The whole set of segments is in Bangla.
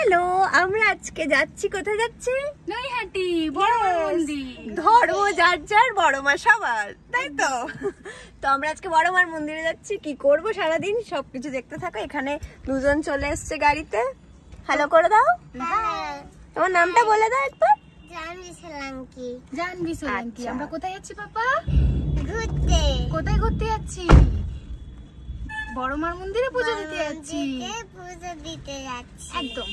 হ্যালো, আমরা আজকে যাচ্ছি, কোথায় যাচ্ছি? নৈহাটি বড় মা মন্দির। ধর্ম যার যার, বড় মা সবার, তাই তো? তো আমরা আজকে বড় মার মন্দিরে যাচ্ছি। কি করব সারাদিন সবকিছু দেখতে থাকো। এখানে দুজন চলে এসছে গাড়িতে। হ্যালো করে দাও। তোমার নামটা বলে দাও একবার। জানবি সোলাঙ্কি। আমরা কোথায় যাচ্ছি পাপা? ঘুরতে। কোথায় ঘুরতে যাচ্ছি? বড় মার মন্দিরে পুজো দিতে যাচ্ছি। একদম।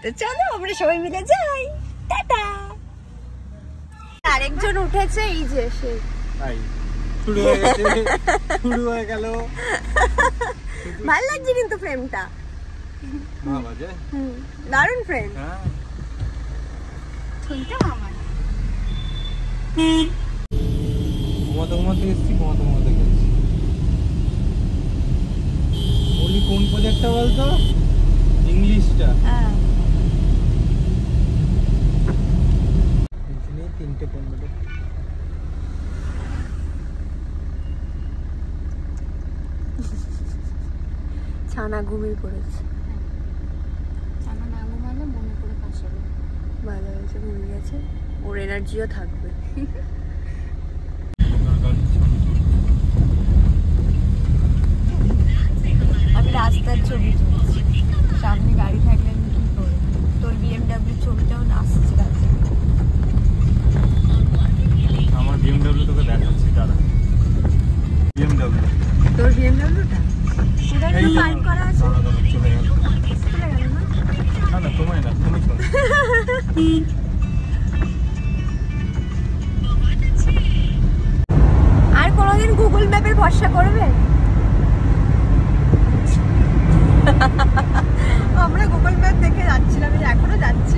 তো চলো আমরা সবাই মিলে যাই। টাটা। আরেকজন উঠেছে, এই যে সে। শুরু হয়ে গেল। ভালো লাগছে কিন্তু ফ্রেমটা। দারুণ ফ্রেম। ঘুমাতে এসছি, ঘুমাতে গেছি। বলি কোন প্রজেক্টটা বলতো? ইংলিশটা। এখানে 3:15। ছানা ঘুমিয়ে পড়েছে। ছানা না ঘুমালে মনে করে পাশে ভালো হয়েছে, ঘুমিয়ে গেছে। ওর এনার্জিও থাকবে। আমি রাস্তার ছবি তুলছি, সামনে গাড়ি থাকলে আমি কি করবো? তোর বিএমডাব্লিউ ছবিটাও আসছে রাস্তায়। আমার বিএমডব্লিউ তোকে দেখাচ্ছি, দাঁড়া। বিএমডব্লিউ, তোর বিএমডাব্লিউটা কোথায় পার্ক করা আছে? চলে গেল। চলে গেল না? না তোমায় না, তুমি শোনো। আর কোনোদিন গুগল ম্যাপের ভরসা করবে? আমরা গুগল ম্যাপ দেখে যাচ্ছিলাম, এখনো যাচ্ছি।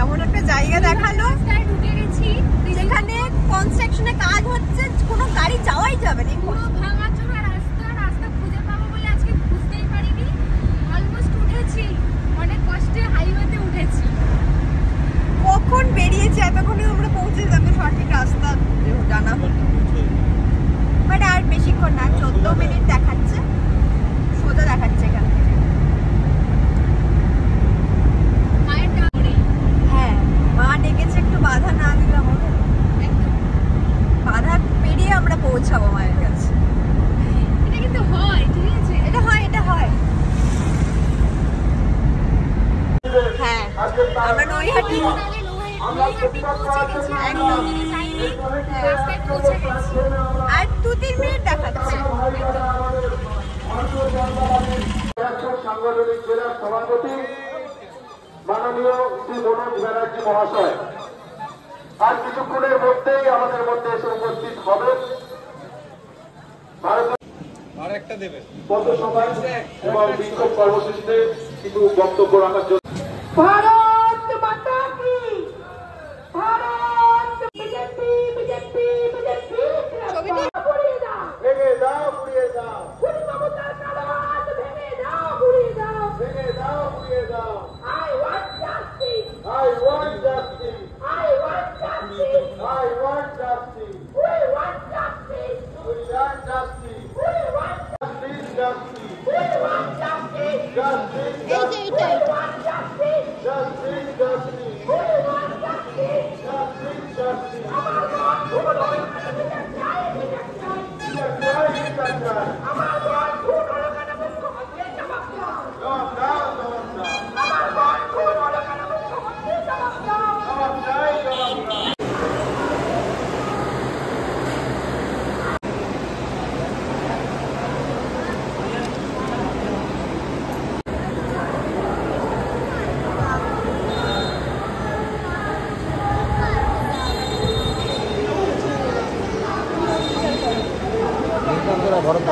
এমন একটা জায়গা দেখালো ঢুকে গেছি যেখানে কনস্ট্রাকশনে কাজ হচ্ছে, কোনো গাড়ি যাওয়াই যাবে না। পুরো ভাঙাচোরা রাস্তা খুঁজে পাবো বলে আজকে বুঝতেই পারিনি। অলমোস্ট উঠেছি, অনেক কষ্টে হাইওয়েতে উঠেছি। কখন বেরিয়েছি, এতক্ষণে আমরা পৌঁছে যাবো সঠিক রাস্তা জানা হলো। বাট আর বেশিক্ষণ না, 14 মিনিট দেখাচ্ছে, সোজা দেখাচ্ছে এখান থেকে। মায়ের ডাকরে হ্যাঁ, মা ডেকেছে, একটু বাধা না দিলাম হবে। বাধা পেরিয়ে আমরা পৌঁছাবো মায়ের কাছে। এটা কিন্তু হয়, ঠিক আছে? এটা হয়, এটা হয়। হ্যাঁ, আমরা নৈহাটি আর 2-3 মিনিট দেখাচ্ছে। সাংগঠনিক জেলার সভাপতি মাননীয় শ্রী মনোজ ব্যানার্জি মহাশয় আর কিছুক্ষণের মধ্যেই আমাদের মধ্যে এসে উপস্থিত হবে। আরেকটা দেবে পথসভায় এবং বিক্ষোভ কর্মসূচিতে কিছু বক্তব্য রাখার জন্য। ভারত মাতা কি, ভারত বিজেপি, বিজেপি, বিজেপি। ভেঙে দাও, গুড়িয়ে দাও, মমতার কালো হাত ভেঙে দাও, গুড়িয়ে দাও, ভেঙে দাও, গুড়িয়ে দাও। I want justice, I want justice, I want justice, I want justice, we want justice, we want justice, we want justice, justice, we want justice, justice, justice, we want justice, justice, justice, we want justice, justice, justice. আমার মন ভুল হলো কেন বিচার চাই, বিচার চাই, বিচার চাই, বিচার চাই। আমার মন ভুল হলো কেন মুখ্যমন্ত্রী জবাব দাও, জবাব দাও, জবাব দাও। আমার মন ভুল হলো কেন মুখ্যমন্ত্রী জবাব দাও, জবাব চাই, জবাব দাও। ভরত